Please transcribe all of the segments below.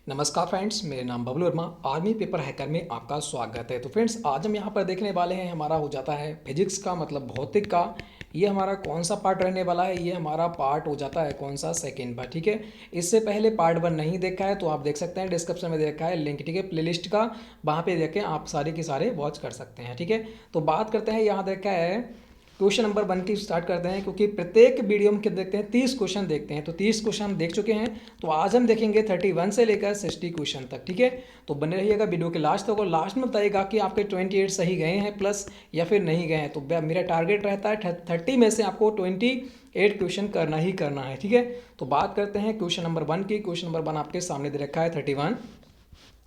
नमस्कार फ्रेंड्स, मेरा नाम Bablu Verma. Army paper hacker में आपका स्वागत है। तो फ्रेंड्स, आज हम यहाँ पर देखने वाले हैं, हमारा हो जाता है फिजिक्स का मतलब भौतिक का। ये हमारा कौन सा पार्ट रहने वाला है? ये हमारा पार्ट हो जाता है कौन सा? Second part. ठीक है, इससे पहले पार्ट 1 नहीं देखा है तो आप देख सकते हैं, डिस्क्रिप्शन में देखा है लिंक, ठीक है, प्लेलिस्ट का। वहाँ पे देखें, आप सारे के सारे वॉच कर सकते हैं। ठीक है, तो बात करते हैं, यहाँ देखा है क्वेश्चन नंबर 1 की स्टार्ट करते हैं, क्योंकि प्रत्येक वीडियो में देखते हैं 30 क्वेश्चन देखते हैं, तो 30 क्वेश्चन हम देख चुके हैं। तो आज हम देखेंगे 31 से लेकर 60 क्वेश्चन तक। ठीक है, तो बने रहिएगा वीडियो के लास्ट तक, और लास्ट में बताइएगा कि आपके 28 सही गए हैं प्लस या फिर नहीं गए हैं। तो मेरा टारगेट रहता है 30 में से आपको 28 क्वेश्चन करना ही करना है। ठीक है, तो बात करते हैं क्वेश्चन नंबर 1 की। क्वेश्चन नंबर 1 आपके सामने दे रखा है 31।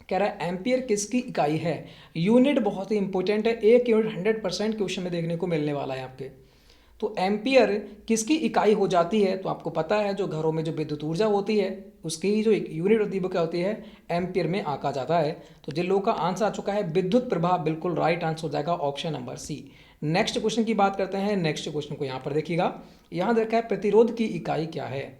कह रहा है एम्पियर किसकी इकाई है? यूनिट बहुत ही इंपॉर्टेंट है, एक यूनिट 100% क्वेश्चन में देखने को मिलने वाला है आपके। तो एम्पियर किसकी इकाई हो जाती है? तो आपको पता है, जो घरों में जो विद्युत ऊर्जा होती है उसकी ही जो एक यूनिट होती है वो क्या होती है? एम्पियर में आंका जाता है। तो जिन लोगों का आंसर आ चुका है विद्युत प्रवाह, बिल्कुल राइट आंसर हो जाएगा option number C. Next question की बात करते हैं। नेक्स्ट क्वेश्चन को यहाँ पर देखिएगा, यहाँ देखा है प्रतिरोध की इकाई क्या है?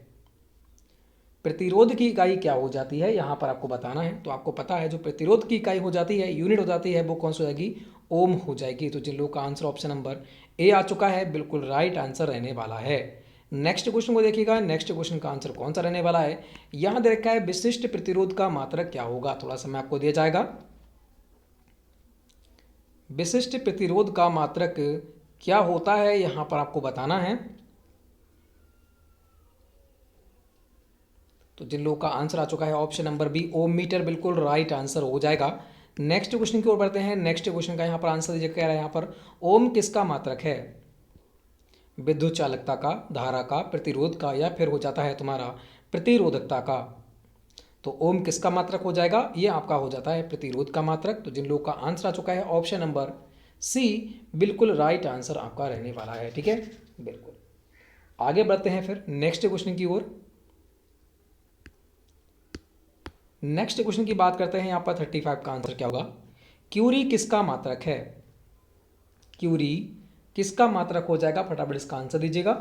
प्रतिरोध की इकाई क्या हो जाती है, यहाँ पर आपको बताना है। तो आपको पता है, जो प्रतिरोध की इकाई हो जाती है, यूनिट हो जाती है, वो कौन सी हो जाएगी? ओम हो जाएगी। तो जिन लोगों का आंसर ऑप्शन नंबर ए आ चुका है, बिल्कुल राइट आंसर रहने वाला है। नेक्स्ट क्वेश्चन को देखिएगा, नेक्स्ट क्वेश्चन का आंसर कौन सा रहने वाला है? यहाँ दे रखा है विशिष्ट प्रतिरोध का मात्रक क्या होगा? थोड़ा समय आपको दिया जाएगा। विशिष्ट प्रतिरोध का मात्रक क्या होता है, यहाँ पर आपको बताना है। तो जिन लोगों का आंसर आ चुका है ऑप्शन नंबर बी, ओम मीटर, बिल्कुल राइट आंसर हो जाएगा। नेक्स्ट क्वेश्चन की ओर बढ़ते हैं। नेक्स्ट क्वेश्चन का यहाँ पर आंसर दीजिए, कह रहा है यहाँ पर ओम किसका मात्रक है? विद्युत चालकता का, धारा का, प्रतिरोध का, या फिर हो जाता है तुम्हारा प्रतिरोधकता का। तो ओम किसका मात्रक हो जाएगा? ये आपका हो जाता है प्रतिरोध का मात्रक। तो जिन लोगों का आंसर आ चुका है ऑप्शन नंबर सी, बिल्कुल राइट आंसर आपका रहने वाला है। ठीक है, बिल्कुल। आगे बढ़ते हैं फिर नेक्स्ट क्वेश्चन की ओर। नेक्स्ट क्वेश्चन की बात करते हैं, यहाँ पर 35 का आंसर क्या होगा? क्यूरी किसका मात्रक है? क्यूरी किसका मात्रक हो जाएगा? फटाफट इसका आंसर दीजिएगा।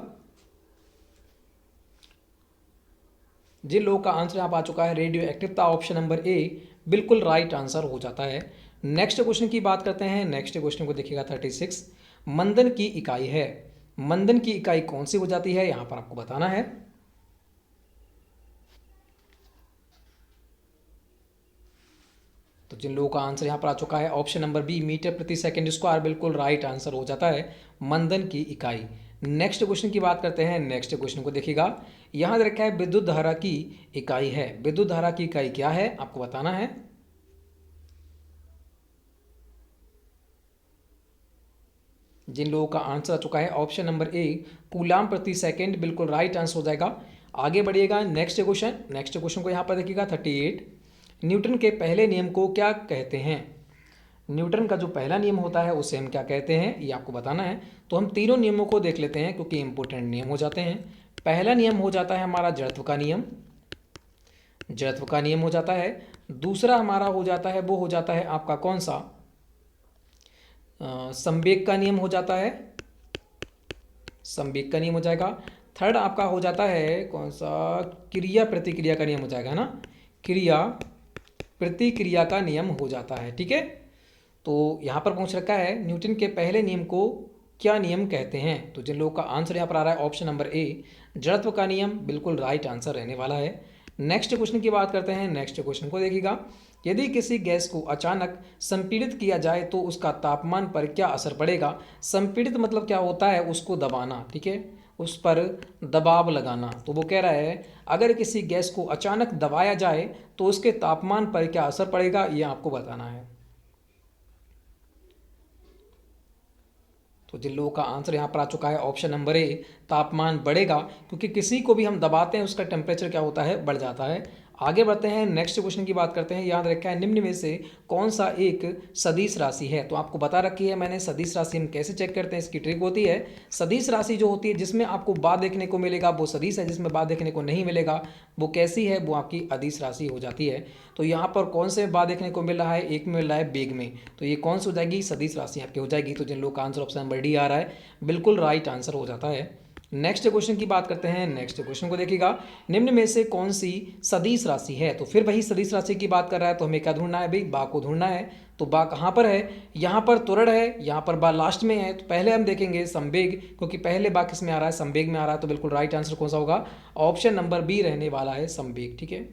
जिन लोगों का आंसर यहाँ पर आ चुका है रेडियो एक्टिवता, ऑप्शन नंबर ए, बिल्कुल राइट आंसर हो जाता है। नेक्स्ट क्वेश्चन की बात करते हैं। नेक्स्ट क्वेश्चन को देखिएगा 36। मंदन की इकाई है, मंदन की इकाई कौन सी हो जाती है? यहाँ पर आपको बताना है। तो जिन लोगों का आंसर यहाँ पर आ चुका है ऑप्शन नंबर बी, मीटर प्रति सेकंड स्क्वायर, बिल्कुल राइट आंसर हो जाता है मंदन की इकाई। नेक्स्ट क्वेश्चन की बात करते हैं। नेक्स्ट क्वेश्चन को देखिएगा, यहाँ दे रखा है विद्युत धारा की इकाई है। विद्युत धारा की इकाई क्या है, आपको बताना है। जिन लोगों का आंसर आ चुका है ऑप्शन नंबर ए, कूलाम प्रति सेकंड, बिल्कुल राइट आंसर हो जाएगा। आगे बढ़िएगा नेक्स्ट क्वेश्चन। नेक्स्ट क्वेश्चन को यहाँ पर देखिएगा 38। न्यूटन के पहले नियम को क्या कहते हैं? न्यूटन का जो पहला नियम होता है उसे हम क्या कहते हैं, ये आपको बताना है। तो हम तीनों नियमों को देख लेते हैं, क्योंकि इंपॉर्टेंट नियम हो जाते हैं। पहला नियम हो जाता है हमारा जड़त्व का नियम, जड़त्व का नियम हो जाता है। दूसरा हमारा हो जाता है, वो हो जाता है आपका कौन सा? संवेग का नियम हो जाता है, संवेग का नियम हो जाएगा। थर्ड आपका हो जाता है कौन सा? क्रिया प्रतिक्रिया का नियम हो जाएगा ना, क्रिया प्रतिक्रिया का नियम हो जाता है। ठीक है, तो यहाँ पर पूछ रखा है न्यूटन के पहले नियम को क्या नियम कहते हैं? तो जिन लोगों का आंसर यहाँ पर आ रहा है ऑप्शन नंबर ए, जड़त्व का नियम, बिल्कुल राइट आंसर रहने वाला है। नेक्स्ट क्वेश्चन की बात करते हैं। नेक्स्ट क्वेश्चन को देखिएगा, यदि किसी गैस को अचानक संपीड़ित किया जाए तो उसका तापमान पर क्या असर पड़ेगा? संपीड़ित मतलब क्या होता है? उसको दबाना, ठीक है, उस पर दबाव लगाना। तो वो कह रहा है अगर किसी गैस को अचानक दबाया जाए तो उसके तापमान पर क्या असर पड़ेगा, ये आपको बताना है। तो जिन लोगों का आंसर यहाँ पर आ चुका है ऑप्शन नंबर ए, तापमान बढ़ेगा, क्योंकि किसी को भी हम दबाते हैं उसका टेम्परेचर क्या होता है? बढ़ जाता है। आगे बढ़ते हैं नेक्स्ट क्वेश्चन की बात करते हैं। याद रखा है निम्न में से कौन सा एक सदिश राशि है? तो आपको बता रखी है मैंने, सदिश राशि हम कैसे चेक करते हैं, इसकी ट्रिक होती है। सदिश राशि जो होती है जिसमें आपको बाद देखने को मिलेगा वो सदिश है, जिसमें बाद देखने को नहीं मिलेगा वो कैसी है? वो आपकी अदिश राशि हो जाती है। तो यहाँ पर कौन से बाद देखने को मिल रहा है? एक में मिल रहा है वेग में, तो ये कौन सी हो जाएगी? सदिश राशि आपकी हो जाएगी। तो जिन लोग का आंसर ऑप्शन नंबर डी आ रहा है, बिल्कुल राइट आंसर हो जाता है नेक्स्ट क्वेश्चन की बात करते हैं। नेक्स्ट क्वेश्चन को देखिएगा, निम्न में से कौन सी सदिश राशि है। तो फिर वही सदिश राशि की बात कर रहा है, तो हमें क्या ढूंढना है भाई, बा को ढूंढना है। तो बा कहाँ पर है, यहाँ पर त्वरण है, यहाँ पर बा लास्ट में है। तो पहले हम देखेंगे संवेग, क्योंकि पहले बा किस में आ रहा है, संवेग में आ रहा है। तो बिल्कुल राइट आंसर कौन सा होगा, ऑप्शन नंबर बी रहने वाला है, संवेग। ठीक है,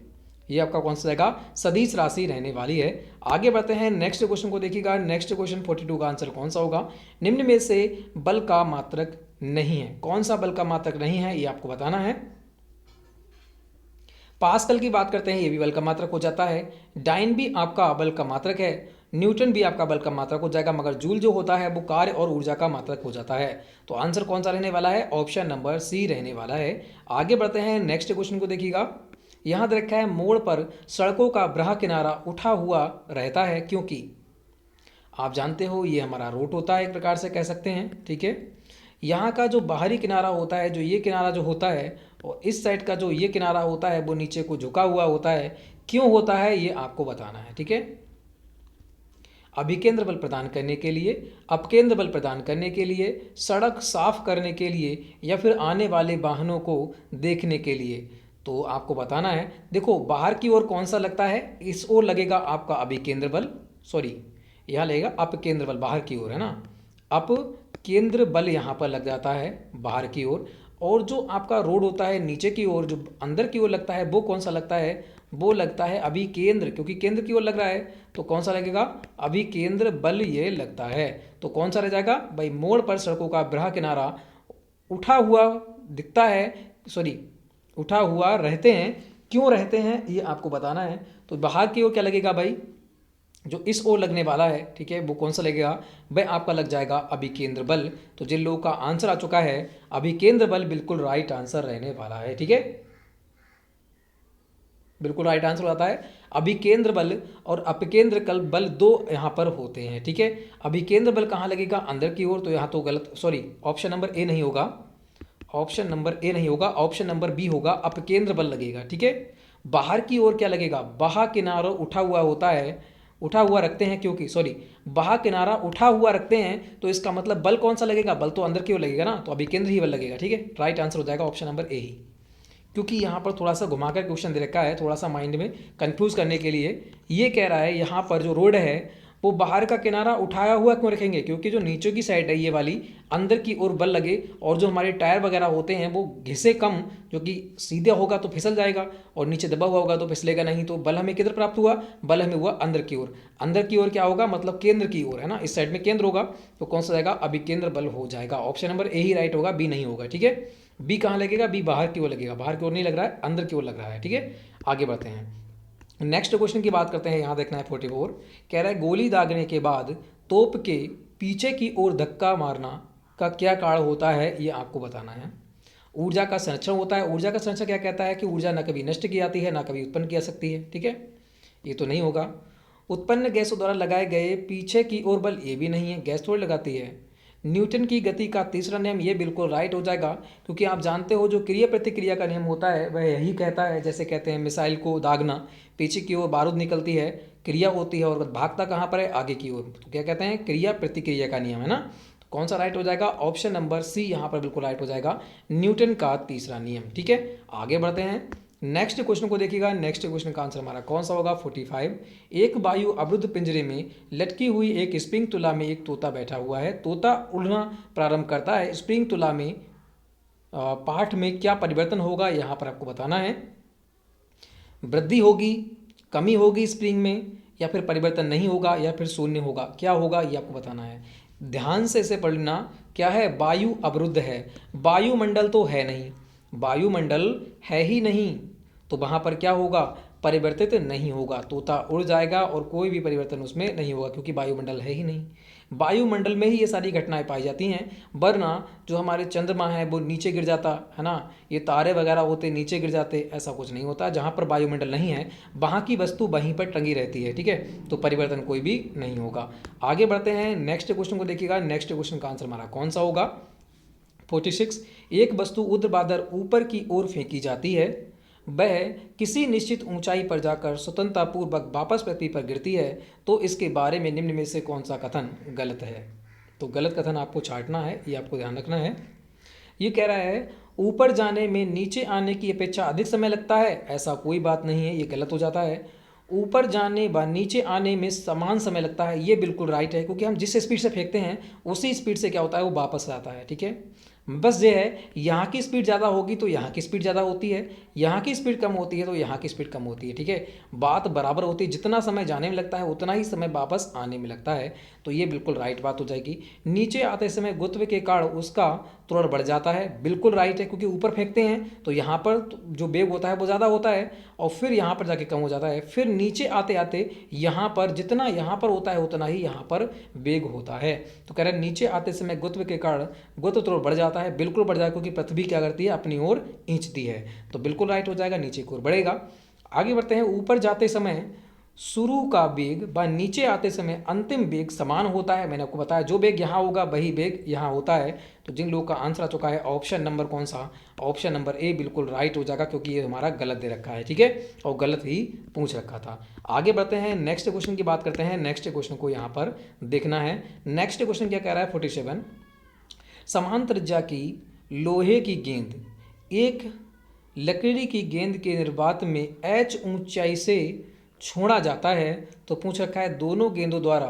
ये आपका कौन सा जाएगा, सदिश राशि रहने वाली है। आगे बढ़ते हैं, नेक्स्ट क्वेश्चन को देखिएगा। नेक्स्ट क्वेश्चन 42 का आंसर कौन सा होगा, निम्न में से बल का मात्रक नहीं है। कौन सा बल का मात्रक नहीं है, ये आपको बताना है। पास्कल की बात करते हैं, ये भी बल का मात्रक हो जाता है। डाइन भी आपका बल का मात्रक है। न्यूटन भी आपका बल का मात्रक हो जाएगा, मगर जूल जो होता है वो कार्य और ऊर्जा का मात्रक हो जाता है। तो आंसर कौन सा रहने वाला है, ऑप्शन नंबर सी रहने वाला है। आगे बढ़ते हैं, नेक्स्ट क्वेश्चन को देखिएगा। यहाँ दे रखा है, मोड़ पर सड़कों का ब्रह किनारा उठा हुआ रहता है क्योंकि, आप जानते हो ये हमारा रोड होता है, एक प्रकार से कह सकते हैं। ठीक है, यहाँ का जो बाहरी किनारा होता है, जो ये किनारा जो होता है, और इस साइड का जो ये किनारा होता है वो नीचे को झुका हुआ होता है। क्यों होता है ये आपको बताना है। ठीक है, अभिकेंद्र बल प्रदान करने के लिए, अपकेंद्र बल प्रदान करने के लिए, सड़क साफ करने के लिए, या फिर आने वाले वाहनों को देखने के लिए। तो आपको बताना है। देखो बाहर की ओर कौन सा लगता है, इस ओर लगेगा आपका अभिकेंद्र बल, सॉरी यहाँ लगेगा अपकेंद्र बल, बाहर की ओर है ना, अप केंद्र बल यहाँ पर लग जाता है बाहर की ओर। और जो आपका रोड होता है नीचे की ओर, जो अंदर की ओर लगता है, वो कौन सा लगता है, वो लगता है अभिकेंद्र, क्योंकि केंद्र की ओर लग रहा है। तो कौन सा लगेगा, अभिकेंद्र बल ये लगता है। तो कौन सा रह जाएगा भाई, मोड़ पर सड़कों का ब्रह किनारा उठा हुआ दिखता है, सॉरी उठा हुआ रहते हैं। क्यों रहते हैं ये आपको बताना है। तो बाहर की ओर क्या लगेगा भाई, जो इस ओर लगने वाला है, ठीक है, वो कौन सा लगेगा भाई, आपका लग जाएगा अभिकेंद्र बल। तो जिन लोगों का आंसर आ चुका है अभिकेंद्र बल, बिल्कुल राइट आंसर रहने वाला है। ठीक है, बिल्कुल राइट आंसर हो जाता है अभिकेंद्र बल। और अपकेंद्र कल बल दो यहाँ पर होते हैं। ठीक है, अभिकेंद्र बल कहाँ लगेगा, अंदर की ओर। तो यहाँ तो गलत, सॉरी ऑप्शन नंबर ए नहीं होगा, ऑप्शन नंबर ए नहीं होगा, ऑप्शन नंबर बी होगा, अपकेंद्र बल लगेगा। ठीक है, बाहर की ओर क्या लगेगा, बाहा किनारा उठा हुआ होता है, उठा हुआ रखते हैं, क्योंकि सॉरी बाहा किनारा उठा हुआ रखते हैं। तो इसका मतलब बल कौन सा लगेगा, बल तो अंदर की ओर लगेगा ना, तो अभिकेंद्र ही बल लगेगा। ठीक है, राइट आंसर हो जाएगा ऑप्शन नंबर ए ही। क्योंकि यहाँ पर थोड़ा सा घुमाकर क्वेश्चन दे रखा है, थोड़ा सा माइंड में कंफ्यूज करने के लिए। ये कह रहा है यहाँ पर जो रोड है वो बाहर का किनारा उठाया हुआ क्यों रखेंगे, क्योंकि जो नीचे की साइड है ये वाली, अंदर की ओर बल लगे, और जो हमारे टायर वगैरह होते हैं वो घिसे कम, जो कि सीधे होगा तो फिसल जाएगा, और नीचे दबा हुआ होगा तो फिसलेगा नहीं। तो बल हमें किधर प्राप्त हुआ, बल हमें हुआ अंदर की ओर। अंदर की ओर क्या होगा, मतलब केंद्र की ओर है ना, इस साइड में केंद्र होगा। तो कौन सा जाएगा, अभिकेंद्र बल हो जाएगा। Option number A he right होगा, बी नहीं होगा। ठीक है, बी कहाँ लगेगा, बी बाहर की ओर लगेगा, बाहर की ओर नहीं लग रहा है, अंदर की ओर लग रहा है। ठीक है, आगे बढ़ते हैं, नेक्स्ट क्वेश्चन की बात करते हैं। यहाँ देखना है 44, कह रहा है गोली दागने के बाद तोप के पीछे की ओर धक्का मारना का क्या कारण होता है, ये आपको बताना है। ऊर्जा का संरक्षण होता है। ऊर्जा का संरक्षण क्या कहता है कि ऊर्जा न कभी नष्ट की जाती है, ना कभी उत्पन्न की जा सकती है। ठीक है, ये तो नहीं होगा। उत्पन्न गैसों द्वारा लगाए गए पीछे की ओर बल, ये भी नहीं है, गैस थोड़ी लगाती है। न्यूटन की गति का तीसरा नियम, ये बिल्कुल राइट हो जाएगा, क्योंकि आप जानते हो जो क्रिया प्रतिक्रिया का नियम होता है वह यही कहता है। जैसे कहते हैं मिसाइल को दागना, पीछे की ओर बारूद निकलती है, क्रिया होती है, और भागता कहाँ पर है, आगे की ओर। तो क्या कहते हैं, क्रिया प्रतिक्रिया का नियम है ना। तो कौन सा राइट हो जाएगा, ऑप्शन नंबर सी यहाँ पर बिल्कुल राइट हो जाएगा, न्यूटन का तीसरा नियम। ठीक है, आगे बढ़ते हैं, नेक्स्ट क्वेश्चन को देखिएगा। नेक्स्ट क्वेश्चन का आंसर हमारा कौन सा होगा, 45, एक वायु अवरुद्ध पिंजरे में लटकी हुई एक स्प्रिंग तुला में एक तोता बैठा हुआ है। तोता उड़ना प्रारंभ करता है, स्प्रिंग तुला में पाठ में क्या परिवर्तन होगा, यहाँ पर आपको बताना है। वृद्धि होगी, कमी होगी स्प्रिंग में, या फिर परिवर्तन नहीं होगा, या फिर शून्य होगा, क्या होगा ये आपको बताना है। ध्यान से इसे पढ़ना। क्या है, वायु अवरुद्ध है, वायुमंडल तो है नहीं, वायुमंडल है ही नहीं, तो वहाँ पर क्या होगा, परिवर्तित नहीं होगा, तोता उड़ जाएगा और कोई भी परिवर्तन उसमें नहीं होगा, क्योंकि वायुमंडल है ही नहीं। वायुमंडल में ही ये सारी घटनाएं पाई जाती हैं, वरना जो हमारे चंद्रमा है वो नीचे गिर जाता है ना, ये तारे वगैरह होते नीचे गिर जाते, ऐसा कुछ नहीं होता। जहाँ पर वायुमंडल नहीं है वहाँ की वस्तु वहीं पर टंगी रहती है। ठीक है, तो परिवर्तन कोई भी नहीं होगा। आगे बढ़ते हैं, नेक्स्ट क्वेश्चन को देखिएगा। नेक्स्ट क्वेश्चन का आंसर हमारा कौन सा होगा, 46, एक वस्तु ऊर्ध्वाधर ऊपर की ओर फेंकी जाती है, वह किसी निश्चित ऊंचाई पर जाकर स्वतंत्रतापूर्वक वापस पृथ्वी पर गिरती है, तो इसके बारे में निम्न में से कौन सा कथन गलत है। तो गलत कथन आपको छांटना है, ये आपको ध्यान रखना है। ये कह रहा है ऊपर जाने में नीचे आने की अपेक्षा अधिक समय लगता है, ऐसा कोई बात नहीं है, ये गलत हो जाता है। ऊपर जाने व नीचे आने में समान समय लगता है, ये बिल्कुल राइट है, क्योंकि हम जिस स्पीड से फेंकते हैं उसी स्पीड से क्या होता है वो वापस आता है। ठीक है, बस ये है यहाँ की स्पीड ज़्यादा होगी तो यहाँ की स्पीड ज़्यादा होती है, यहाँ की स्पीड कम होती है तो यहाँ की स्पीड कम होती है। ठीक है, बात बराबर होती है, जितना समय जाने में लगता है उतना ही समय वापस आने में लगता है, तो ये बिल्कुल राइट बात हो जाएगी। नीचे आते समय गुरुत्व के कारण उसका त्वरण बढ़ जाता है, बिल्कुल राइट है, क्योंकि ऊपर फेंकते हैं तो यहाँ पर जो वेग होता है वो ज़्यादा होता है और फिर यहाँ पर जाके कम हो जाता है, फिर नीचे आते आते यहाँ पर जितना यहाँ पर होता है उतना ही यहाँ पर वेग होता है। तो कह रहे हैं नीचे आते समय गुरुत्व के कारण गुरुत्व त्वरण बढ़ जाता है, बिल्कुल बढ़ जाएगा, क्योंकि पृथ्वी क्या करती है अपनी ओर खींचती है, तो बिल्कुल राइट हो जाएगा, नीचे की ओर बढ़ेगा। आगे बढ़ते हैं, ऊपर जाते समय शुरू का वेग व नीचे आते समय अंतिम वेग समान होता है। मैंने आपको बताया जो वेग यहाँ होगा वही वेग यहाँ होता है, तो जिन लोगों का आंसर आ चुका है ऑप्शन नंबर कौन सा, ऑप्शन नंबर ए बिल्कुल राइट हो जाएगा, क्योंकि ये हमारा गलत दे रखा है। ठीक है, और गलत ही पूछ रखा था। आगे बढ़ते हैं, नेक्स्ट क्वेश्चन की बात करते हैं। नेक्स्ट क्वेश्चन को यहाँ पर देखना है। नेक्स्ट क्वेश्चन क्या कह रहा है 47, समान त्रिज्या की लोहे की गेंद एक लकड़ी की गेंद के निर्वात में h ऊंचाई से छोड़ा जाता है, तो पूछ रखा है दोनों गेंदों द्वारा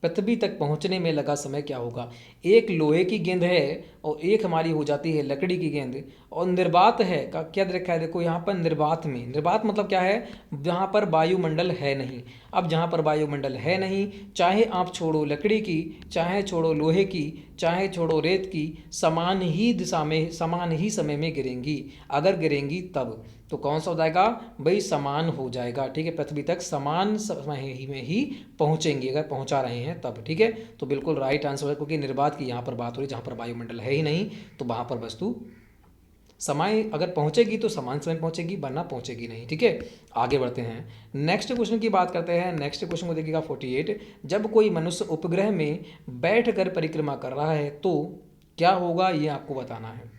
पृथ्वी तक पहुंचने में लगा समय क्या होगा। एक लोहे की गेंद है और एक हमारी हो जाती है लकड़ी की गेंद, और निर्वात है का क्या दे रखा है, देखो यहाँ पर निर्वात में, निर्वात मतलब क्या है, जहाँ पर वायुमंडल है नहीं। अब जहाँ पर वायुमंडल है नहीं, चाहे आप छोड़ो लकड़ी की, चाहे छोड़ो लोहे की, चाहे छोड़ो रेत की, समान ही दिशा में समान ही समय में गिरेंगी। अगर गिरेंगी तब तो कौन सा हो जाएगा भाई, समान हो जाएगा। ठीक है, पृथ्वी तक समान समय में ही पहुंचेंगी अगर पहुंचा रहे हैं तब। ठीक है, तो बिल्कुल राइट आंसर है, क्योंकि निर्वात की यहाँ पर बात हो रही है, जहाँ पर वायुमंडल है ही नहीं तो वहाँ पर वस्तु समय अगर पहुंचेगी तो समान समय पहुंचेगी, वरना पहुंचेगी नहीं। ठीक है, आगे बढ़ते हैं, नेक्स्ट क्वेश्चन की बात करते हैं। नेक्स्ट क्वेश्चन को देखिएगा 48, जब कोई मनुष्य उपग्रह में बैठकर परिक्रमा कर रहा है तो क्या होगा, ये आपको बताना है।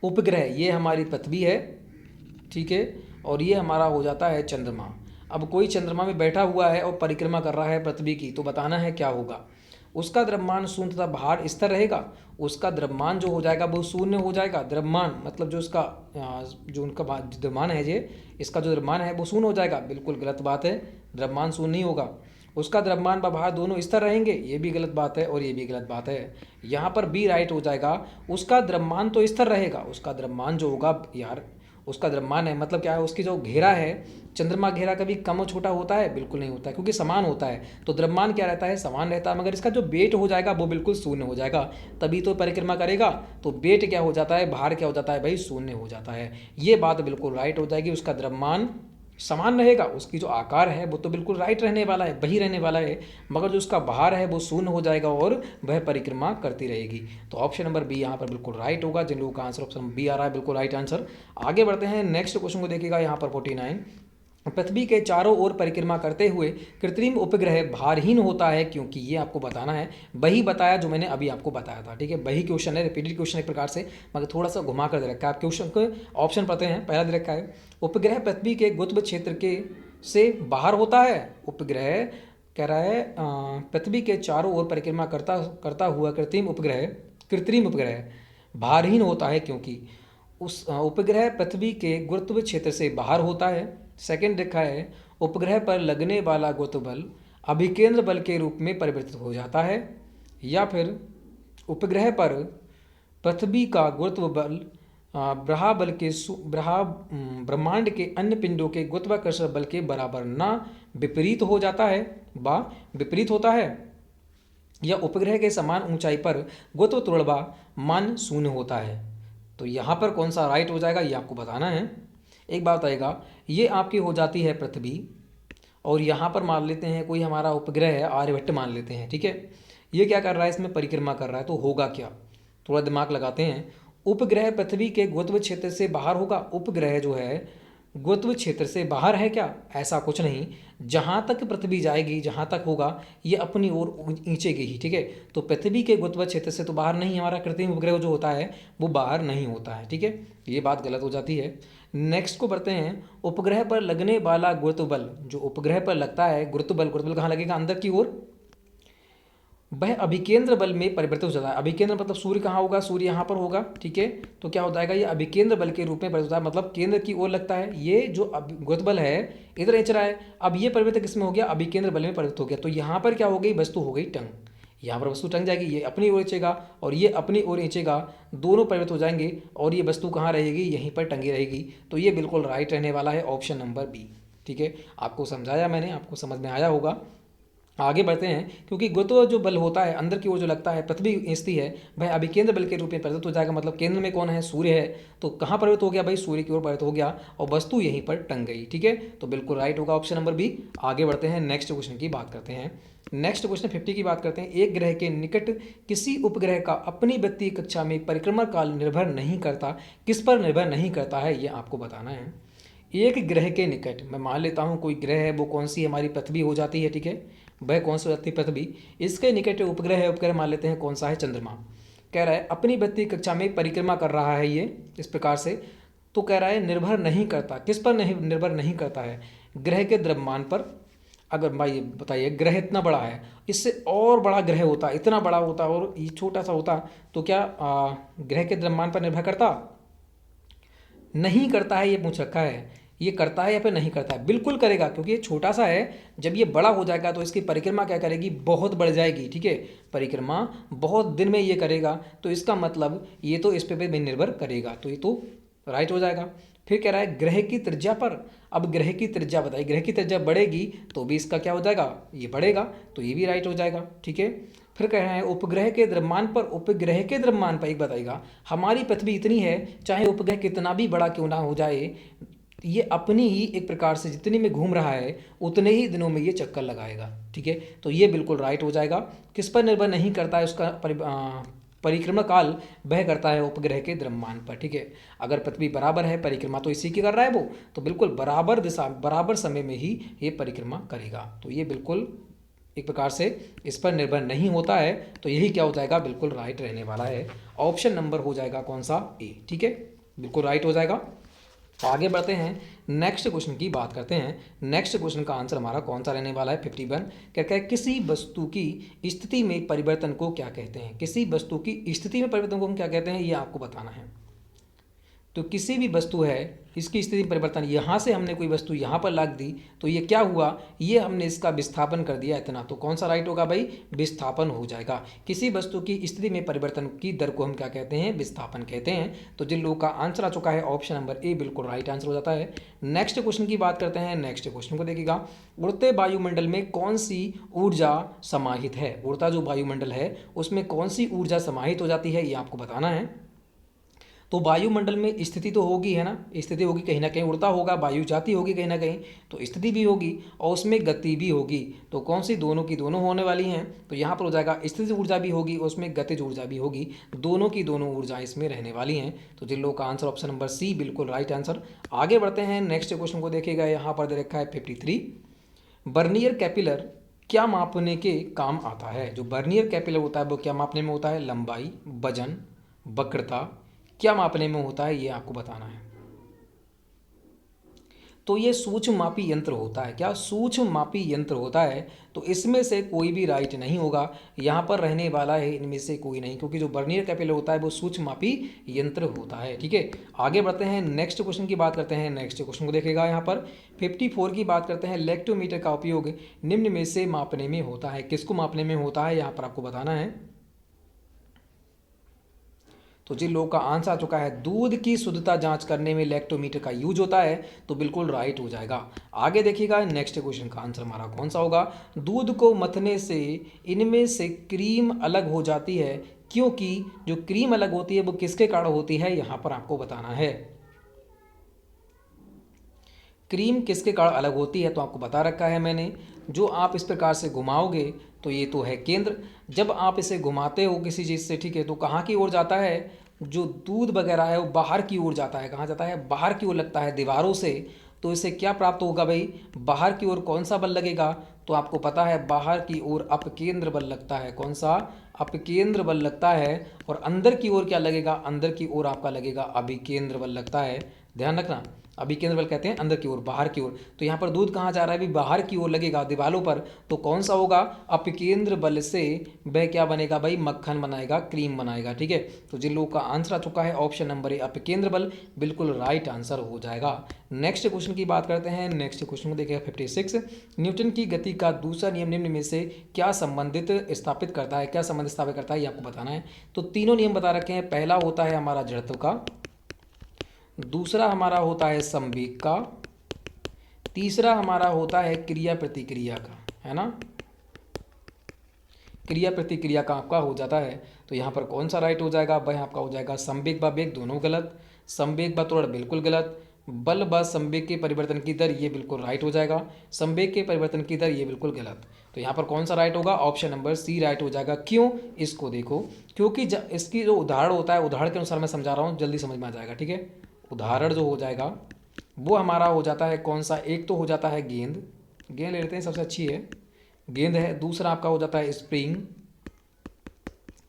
उपग्रह ये हमारी पृथ्वी है, ठीक है, और ये हमारा हो जाता है चंद्रमा। अब कोई चंद्रमा में बैठा हुआ है और परिक्रमा कर रहा है पृथ्वी की, तो बताना है क्या होगा। उसका द्रव्यमान शून्य तथा भार स्थिर रहेगा। उसका द्रव्यमान जो हो जाएगा वो शून्य हो जाएगा। द्रव्यमान मतलब जो उसका जो उनका द्रव्यमान है, ये इसका जो द्रव्यमान है वो शून्य हो जाएगा, बिल्कुल गलत बात है, द्रव्यमान शून्य नहीं होगा। उसका द्रव्यमान व भार दोनों स्थिर रहेंगे, ये भी गलत बात है और ये भी गलत बात है। यहाँ पर बी राइट हो जाएगा, उसका द्रव्यमान तो स्थिर रहेगा। उसका द्रव्यमान जो होगा यार, उसका द्रव्यमान है मतलब क्या है, उसकी जो घेरा है, चंद्रमा घेरा कभी कम और छोटा होता है, बिल्कुल नहीं होता है, क्योंकि समान होता है, तो द्रव्यमान क्या रहता है, समान रहता है। मगर इसका जो वेट हो जाएगा वो बिल्कुल शून्य हो जाएगा, तभी तो परिक्रमा करेगा, तो वेट क्या हो जाता है, भार क्या हो जाता है भाई, शून्य हो जाता है। ये बात बिल्कुल राइट हो जाएगी, उसका द्रव्यमान समान रहेगा, उसकी जो आकार है वो तो बिल्कुल राइट रहने वाला है, वही रहने वाला है, मगर जो उसका भार है वो शून्य हो जाएगा और वह परिक्रमा करती रहेगी। तो ऑप्शन नंबर बी यहाँ पर बिल्कुल राइट होगा। जिन लोगों का आंसर ऑप्शन बी आ रहा है बिल्कुल राइट आंसर। आगे बढ़ते हैं, नेक्स्ट क्वेश्चन को देखिएगा यहाँ पर 49, पृथ्वी के चारों ओर परिक्रमा करते हुए कृत्रिम उपग्रह भारहीन होता है क्योंकि, ये आपको बताना है। वही बताया जो मैंने अभी आपको बताया था। ठीक है, वही क्वेश्चन है, रिपीटेड क्वेश्चन एक प्रकार से, मगर थोड़ा सा घुमा कर दे रखा है। आप क्वेश्चन को ऑप्शन पढ़ते हैं, पहला दे रखा है उपग्रह पृथ्वी के गुरुत्व क्षेत्र के से बाहर होता है। उपग्रह कह रहा है पृथ्वी के चारों ओर परिक्रमा करता हुआ कृत्रिम उपग्रह भारहीन होता है क्योंकि उस उपग्रह पृथ्वी के गुरुत्व क्षेत्र से बाहर होता है। सेकंड देखा है उपग्रह पर लगने वाला गुरुत्व बल अभिकेंद्र बल के रूप में परिवर्तित हो जाता है, या फिर उपग्रह पर पृथ्वी का गुरुत्व बल ब्रह्मांड के अन्य पिंडों के गुरुत्वाकर्षण बल के बराबर ना विपरीत हो जाता है व विपरीत होता है, या उपग्रह के समान ऊंचाई पर गुरुत्व त्वरण मान शून्य होता है। तो यहाँ पर कौन सा राइट हो जाएगा ये आपको बताना है। एक बात आएगा, ये आपकी हो जाती है पृथ्वी, और यहाँ पर मान लेते हैं कोई हमारा उपग्रह है, आर्यभट्ट मान लेते हैं। ठीक है, ये क्या कर रहा है, इसमें परिक्रमा कर रहा है, तो होगा क्या, थोड़ा दिमाग लगाते हैं। उपग्रह पृथ्वी के गुरुत्व क्षेत्र से बाहर होगा। उपग्रह जो है गुरुत्व क्षेत्र से बाहर है क्या, ऐसा कुछ नहीं। जहाँ तक पृथ्वी जाएगी, जहाँ तक होगा, ये अपनी ओर खींचेगी ही। ठीक है, तो पृथ्वी के गुरुत्व क्षेत्र से तो बाहर नहीं, हमारा कृत्रिम उपग्रह जो होता है वो बाहर नहीं होता है। ठीक है, ये बात गलत हो जाती है। नेक्स्ट को बढ़ते हैं, उपग्रह पर लगने वाला गुरुत्व बल, जो उपग्रह पर लगता है गुरुत्व बल कहाँ लगेगा, अंदर की ओर, वह अभिकेंद्र बल में परिवर्तित हो जाता है। अभिकेंद्र मतलब सूर्य कहाँ होगा, सूर्य यहाँ पर होगा, ठीक है। तो क्या हो जाएगा, ये अभिकेंद्र बल के रूप में परिवर्तित होता है, मतलब केंद्र की ओर लगता है। ये जो गुरुत्व बल है इधर एंच रहा है, अब ये परिवर्तन किसमें हो गया, अभिकेंद्र बल में परिवर्तित हो गया। तो यहाँ पर क्या हो गई, वस्तु हो गई टंग, यहाँ पर वस्तु टंग जाएगी, ये अपनी ओर खींचेगा और ये अपनी ओर खींचेगा, दोनों परिवर्तित हो जाएंगे और ये वस्तु कहाँ रहेगी, यहीं पर टंगी रहेगी। तो ये बिल्कुल राइट रहने वाला है, ऑप्शन नंबर बी, ठीक है। आपको समझाया मैंने, आपको समझ में आया होगा। आगे बढ़ते हैं, क्योंकि गुरुत्व जो बल होता है अंदर की ओर जो लगता है, पृथ्वी खींचती है, वह अभिकेंद्र बल के रूप में परिवर्तित हो जाएगा। मतलब केंद्र में कौन है, सूर्य है, तो कहाँ परिवर्तित हो गया भाई, सूर्य की ओर परिवर्तित हो गया और वस्तु यहीं पर टंग गई, ठीक है। तो बिल्कुल राइट होगा ऑप्शन नंबर बी। आगे बढ़ते हैं, नेक्स्ट क्वेश्चन की बात करते हैं। नेक्स्ट क्वेश्चन 50 की बात करते हैं। एक ग्रह के निकट किसी उपग्रह का अपनी व्यक्ति कक्षा में परिक्रमा काल निर्भर नहीं करता, किस पर निर्भर नहीं करता है, ये आपको बताना है। एक ग्रह के निकट, मैं मान लेता हूँ कोई ग्रह है, वो कौन सी हमारी पृथ्वी हो जाती है, ठीक है, वह कौन सी हो जाती है, पृथ्वी। इसके निकट उपग्रह है, उपग्रह मान लेते हैं कौन सा है, चंद्रमा। कह रहा है अपनी व्यक्ति कक्षा में परिक्रमा कर रहा है ये इस प्रकार से। तो कह रहा है निर्भर नहीं करता, किस पर नहीं निर्भर नहीं करता है, ग्रह के द्रव्यमान पर। अगर भाई बताइए ग्रह इतना बड़ा है, इससे और बड़ा ग्रह होता, इतना बड़ा होता और ये छोटा सा होता, तो क्या ग्रह के द्रव्यमान पर निर्भर करता, नहीं करता है। ये पूछ रखा है, ये करता है या फिर नहीं करता है, बिल्कुल करेगा, क्योंकि ये छोटा सा है। जब ये बड़ा हो जाएगा तो इसकी परिक्रमा क्या करेगी, बहुत बढ़ जाएगी, ठीक है। परिक्रमा बहुत दिन में ये करेगा, तो इसका मतलब ये तो इस पे भी निर्भर करेगा, तो ये तो राइट हो जाएगा। फिर कह रहा है ग्रह की त्रिज्या पर। अब ग्रह की त्रिज्या बताइए, ग्रह की त्रिज्या बढ़ेगी तो भी इसका क्या हो जाएगा, ये बढ़ेगा, तो ये भी राइट हो जाएगा, ठीक है। फिर कह रहे हैं उपग्रह के द्रव्यमान पर, उपग्रह के द्रव्यमान पर एक बताएगा, हमारी पृथ्वी इतनी है, चाहे उपग्रह कितना भी बड़ा क्यों ना हो जाए, ये अपनी ही एक प्रकार से जितनी में घूम रहा है उतने ही दिनों में ये चक्कर लगाएगा, ठीक है। तो ये बिल्कुल राइट हो जाएगा। किस पर निर्भर नहीं करता है, उसका परिक्रमा काल वह करता है उपग्रह के द्रव्यमान पर, ठीक है। अगर पृथ्वी बराबर है, परिक्रमा तो इसी की कर रहा है वो, तो बिल्कुल बराबर दिशा बराबर समय में ही ये परिक्रमा करेगा। तो ये बिल्कुल एक प्रकार से इस पर निर्भर नहीं होता है, तो यही क्या हो जाएगा, बिल्कुल राइट रहने वाला है। ऑप्शन नंबर हो जाएगा कौन सा, ए, ठीक है, बिल्कुल राइट हो जाएगा। आगे बढ़ते हैं, नेक्स्ट क्वेश्चन की बात करते हैं। नेक्स्ट क्वेश्चन का आंसर हमारा कौन सा रहने वाला है, 51। क्या क्या किसी वस्तु की स्थिति में परिवर्तन को क्या कहते हैं, किसी वस्तु की स्थिति में परिवर्तन को हम क्या कहते हैं, ये आपको बताना है। तो किसी भी वस्तु है, इसकी स्थिति में परिवर्तन, यहाँ से हमने कोई वस्तु यहाँ पर लाद दी, तो ये क्या हुआ, ये हमने इसका विस्थापन कर दिया इतना, तो कौन सा राइट होगा भाई, विस्थापन हो जाएगा। किसी वस्तु की स्थिति में परिवर्तन की दर को हम क्या कहते हैं, विस्थापन कहते हैं। तो जिन लोगों का आंसर आ चुका है ऑप्शन नंबर ए बिल्कुल राइट आंसर हो जाता है। नेक्स्ट क्वेश्चन की बात करते हैं। नेक्स्ट क्वेश्चन को देखिएगा, उड़ते वायुमंडल में कौन सी ऊर्जा समाहित है, उड़ता जो वायुमंडल है उसमें कौन सी ऊर्जा समाहित हो जाती है, ये आपको बताना है। तो वायुमंडल में स्थिति तो होगी, है ना, स्थिति होगी, कहीं ना कहीं उड़ता होगा, वायु जाती होगी कहीं ना कहीं, तो स्थिति भी होगी और उसमें गति भी होगी। तो कौन सी, दोनों की दोनों होने वाली हैं। तो यहाँ पर हो जाएगा स्थिति ऊर्जा भी होगी, उसमें गतिज ऊर्जा भी होगी, दोनों की दोनों ऊर्जा इसमें रहने वाली हैं। तो जिन लोगों का आंसर ऑप्शन नंबर सी बिल्कुल राइट आंसर। आगे बढ़ते हैं, नेक्स्ट क्वेश्चन को देखिएगा, यहाँ पर दे रखा है 53। बर्नियर कैपिलर क्या मापने के काम आता है। जो बर्नियर कैपिलर होता है वो क्या मापने में होता है, लंबाई, वजन, वक्रता, क्या मापने में होता है, ये आपको बताना है। तो ये सूक्ष्म मापी यंत्र होता है, क्या सूक्ष्म मापी यंत्र होता है। तो इसमें से कोई भी राइट नहीं होगा, यहाँ पर रहने वाला है इनमें से कोई नहीं, क्योंकि जो बर्नियर कैपिलर होता है वो सूक्ष्म मापी यंत्र होता है, ठीक है। आगे बढ़ते हैं, नेक्स्ट क्वेश्चन की बात करते हैं। नेक्स्ट क्वेश्चन को देखेगा यहाँ पर 54 की बात करते हैं। लेक्टोमीटर का उपयोग निम्न में से मापने में होता है, किसको मापने में होता है, यहाँ पर आपको बताना है। तो जिन लोगों का आंसर आ चुका है दूध की शुद्धता जांच करने में लैक्टोमीटर का यूज होता है, तो बिल्कुल राइट हो जाएगा। आगे देखिएगा, नेक्स्ट क्वेश्चन का आंसर हमारा कौन सा होगा। दूध को मथने से इनमें से क्रीम अलग हो जाती है, क्योंकि जो क्रीम अलग होती है वो किसके कारण होती है, यहाँ पर आपको बताना है। क्रीम किसके कारण अलग होती है, तो आपको बता रखा है मैंने। जो आप इस प्रकार से घुमाओगे तो ये तो है केंद्र, जब आप इसे घुमाते हो किसी चीज़ से, ठीक है, तो कहाँ की ओर जाता है, जो दूध वगैरह है वो बाहर की ओर जाता है। कहाँ जाता है, बाहर की ओर लगता है दीवारों से। तो इसे क्या प्राप्त होगा भाई, बाहर की ओर कौन सा बल लगेगा, तो आपको पता है बाहर की ओर अपकेंद्र बल लगता है। कौन सा, अपकेंद्र बल लगता है। और अंदर की ओर क्या लगेगा, अंदर की ओर आपका लगेगा अभिकेंद्र बल लगता है, ध्यान रखना। अभिकेंद्र बल कहते हैं अंदर की ओर, बाहर की ओर। तो यहाँ पर दूध कहाँ जा रहा है, अभी बाहर की ओर लगेगा दीवारों पर, तो कौन सा होगा, अपिकेंद्र बल से वह क्या बनेगा भाई, मक्खन बनाएगा, क्रीम बनाएगा। ठीक है, तो जिन लोगों का आंसर आ चुका है ऑप्शन नंबर ए अपिकेंद्र बल, बिल्कुल राइट आंसर हो जाएगा। नेक्स्ट क्वेश्चन की बात करते हैं। नेक्स्ट क्वेश्चन को देखिएगा 56, न्यूटन की गति का दूसरा नियम निम्न में से क्या संबंधित स्थापित करता है, क्या संबंध स्थापित करता है, ये आपको बताना है। तो तीनों नियम बता रखे हैं। पहला होता है हमारा जड़त्व का, दूसरा हमारा होता है संवेग का, तीसरा हमारा होता है क्रिया प्रतिक्रिया का, है ना, क्रिया प्रतिक्रिया का आपका हो जाता है। तो यहाँ पर कौन सा राइट हो जाएगा, वह आपका हो जाएगा संवेग व वेग दोनों गलत, संवेग व त्वरण बिल्कुल गलत, बल व संवेग के परिवर्तन की दर ये बिल्कुल राइट हो जाएगा, संवेग के परिवर्तन की दर ये बिल्कुल गलत। तो यहाँ पर कौन सा राइट होगा, ऑप्शन नंबर सी राइट हो जाएगा। क्यों, इसको देखो, क्योंकि इसकी जो उदाहरण होता है, उदाहरण के अनुसार मैं समझा रहा हूँ, जल्दी समझ में आ जाएगा। ठीक है, उदाहरण जो हो जाएगा वो हमारा हो जाता है कौन सा, एक तो हो जाता है गेंद, गेंद ले लेते हैं, सबसे अच्छी है गेंद है। दूसरा आपका हो जाता है स्प्रिंग।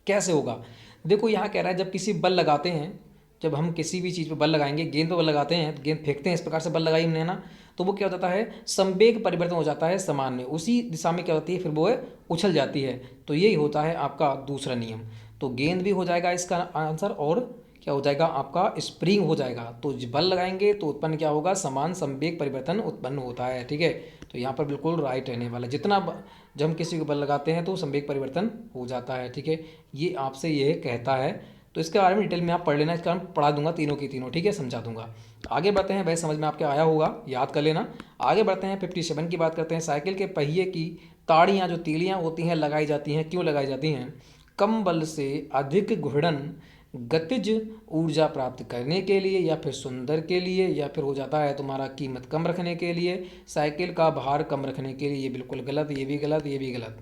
कैसे होगा, देखो यहाँ कह रहा है जब किसी बल लगाते हैं, जब हम किसी भी चीज़ पे बल लगाएंगे, गेंद पे बल लगाते हैं, गेंद फेंकते हैं, इस प्रकार से बल लगाई हमने ना, तो वो क्या हो जाता है, संवेग परिवर्तन हो जाता है समान में, उसी दिशा में क्या होती है, फिर वो उछल जाती है। तो यही होता है आपका दूसरा नियम। तो गेंद भी हो जाएगा इसका आंसर, और क्या हो जाएगा आपका स्प्रिंग हो जाएगा। तो बल लगाएंगे तो उत्पन्न क्या होगा, समान संवेग परिवर्तन उत्पन्न होता है। ठीक है, तो यहाँ पर बिल्कुल राइट रहने वाला है, जितना जब हम किसी को बल लगाते हैं तो संवेग परिवर्तन हो जाता है। ठीक है, ये आपसे ये कहता है। तो इसके बारे में डिटेल में आप पढ़ लेना, इसका मैं पढ़ा दूंगा तीनों की तीनों, ठीक है, समझा दूंगा। आगे बढ़ते हैं, वह समझ में आपके आया होगा, याद कर लेना। आगे बढ़ते हैं 57 की बात करते हैं। साइकिल के पहिए की ताड़ियाँ जो तीलियाँ होती हैं लगाई जाती हैं, क्यों लगाई जाती हैं, कम बल से अधिक घूर्णन गतिज ऊर्जा प्राप्त करने के लिए, या फिर सुंदर के लिए, या फिर हो जाता है तुम्हारा कीमत कम रखने के लिए, साइकिल का भार कम रखने के लिए। ये बिल्कुल गलत, ये भी गलत, ये भी गलत।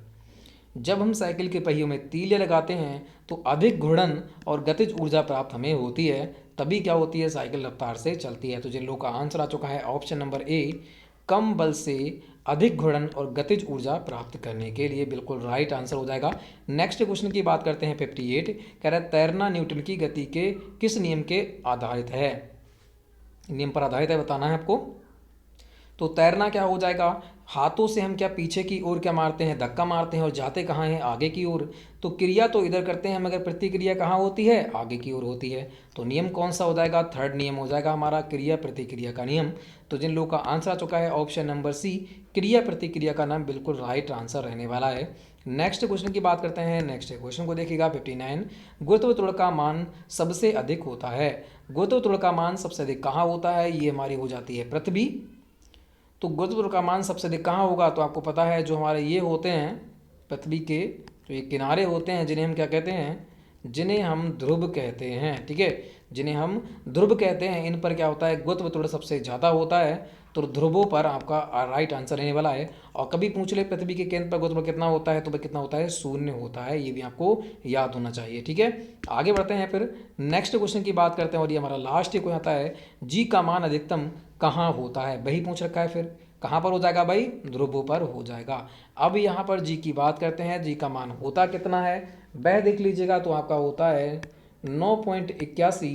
जब हम साइकिल के पहियों में तीले लगाते हैं तो अधिक घूर्णन और गतिज ऊर्जा प्राप्त हमें होती है, तभी क्या होती है, साइकिल रफ्तार से चलती है। तो जिन लोगों का आंसर आ चुका है ऑप्शन नंबर ए, कम बल से अधिक घूर्णन और गतिज ऊर्जा प्राप्त करने के लिए, बिल्कुल राइट आंसर हो जाएगा। नेक्स्ट क्वेश्चन की बात करते हैं 58, कह रहा है तैरना न्यूटन की गति के किस नियम के आधारित है, नियम पर आधारित है, बताना है आपको। तो तैरना क्या हो जाएगा, हाथों से हम क्या पीछे की ओर क्या मारते हैं, धक्का मारते हैं, और जाते कहाँ हैं, आगे की ओर। तो क्रिया तो इधर करते हैं मगर प्रतिक्रिया कहाँ होती है, आगे की ओर होती है। तो नियम कौन सा हो जाएगा, थर्ड नियम हो जाएगा हमारा, क्रिया प्रतिक्रिया का नियम। तो जिन लोगों का आंसर आ चुका है ऑप्शन नंबर सी, क्रिया प्रतिक्रिया का नाम, बिल्कुल राइट आंसर रहने वाला है। नेक्स्ट क्वेश्चन की बात करते हैं। नेक्स्ट क्वेश्चन को देखिएगा 59, गुरुत्व त्वरण का मान सबसे अधिक होता है। गुरुत्व त्वरण का मान सबसे अधिक कहाँ होता है, ये हमारी हो जाती है पृथ्वी। तो गुरुत्व का मान सबसे अधिक कहाँ होगा, तो आपको पता है जो हमारे ये होते हैं पृथ्वी के, तो ये किनारे होते हैं, जिन्हें हम क्या कहते हैं, जिन्हें हम ध्रुव कहते हैं। ठीक है, जिन्हें हम ध्रुव कहते हैं, इन पर क्या होता है, गुरुत्व त्वरण सबसे ज़्यादा होता है। तो ध्रुवों पर आपका राइट आंसर रहने वाला है। और कभी पूछ ले पृथ्वी के केंद्र पर गुरुत्व कितना होता है, तो वह कितना होता है, शून्य होता है। ये भी आपको याद होना चाहिए। ठीक है, आगे बढ़ते हैं, फिर नेक्स्ट क्वेश्चन की बात करते हैं, और ये हमारा लास्ट एक आता है, जी का मान अधिकतम कहाँ होता है, वही पूछ रखा है। फिर कहाँ पर हो जाएगा भाई, ध्रुवों पर हो जाएगा। अब यहाँ पर जी की बात करते हैं, जी का मान होता कितना है वह देख लीजिएगा। तो आपका होता है 9.81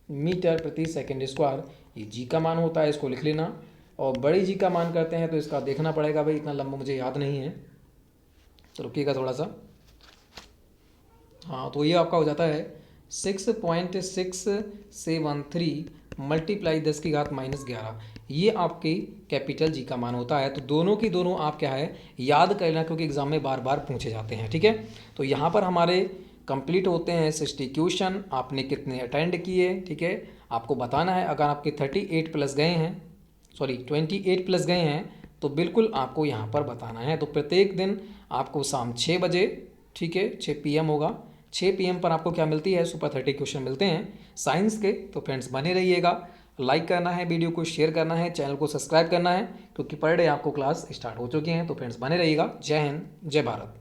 मीटर प्रति सेकंड स्क्वायर, ये जी का मान होता है, इसको लिख लेना। और बड़ी जी का मान करते हैं तो इसका देखना पड़ेगा भाई, इतना लंबा मुझे याद नहीं है, तो रुकिएगा थोड़ा सा। हाँ, तो ये आपका हो जाता है 6.673 मल्टीप्लाई 10⁻⁻11, ये आपकी कैपिटल जी का मान होता है। तो दोनों की दोनों आप क्या है, याद कर लेना, क्योंकि एग्जाम में बार बार पूछे जाते हैं। ठीक है, तो यहाँ पर हमारे कंप्लीट होते हैं 60 क्वेश्चन। आपने कितने अटेंड किए, ठीक है, आपको बताना है। अगर आपके 38 प्लस गए हैं, सॉरी 28 प्लस गए हैं, तो बिल्कुल आपको यहाँ पर बताना है। तो प्रत्येक दिन आपको शाम 6 बजे, ठीक है, 6 PM होगा, 6 PM पर आपको क्या मिलती है, सुपर 30 क्वेश्चन मिलते हैं साइंस के। तो फ्रेंड्स बने रहिएगा, लाइक करना है, वीडियो को शेयर करना है, चैनल को सब्सक्राइब करना है, क्योंकि पर डे आपको क्लास स्टार्ट हो चुकी हैं। तो फ्रेंड्स बने रहिएगा। जय हिंद, जय भारत।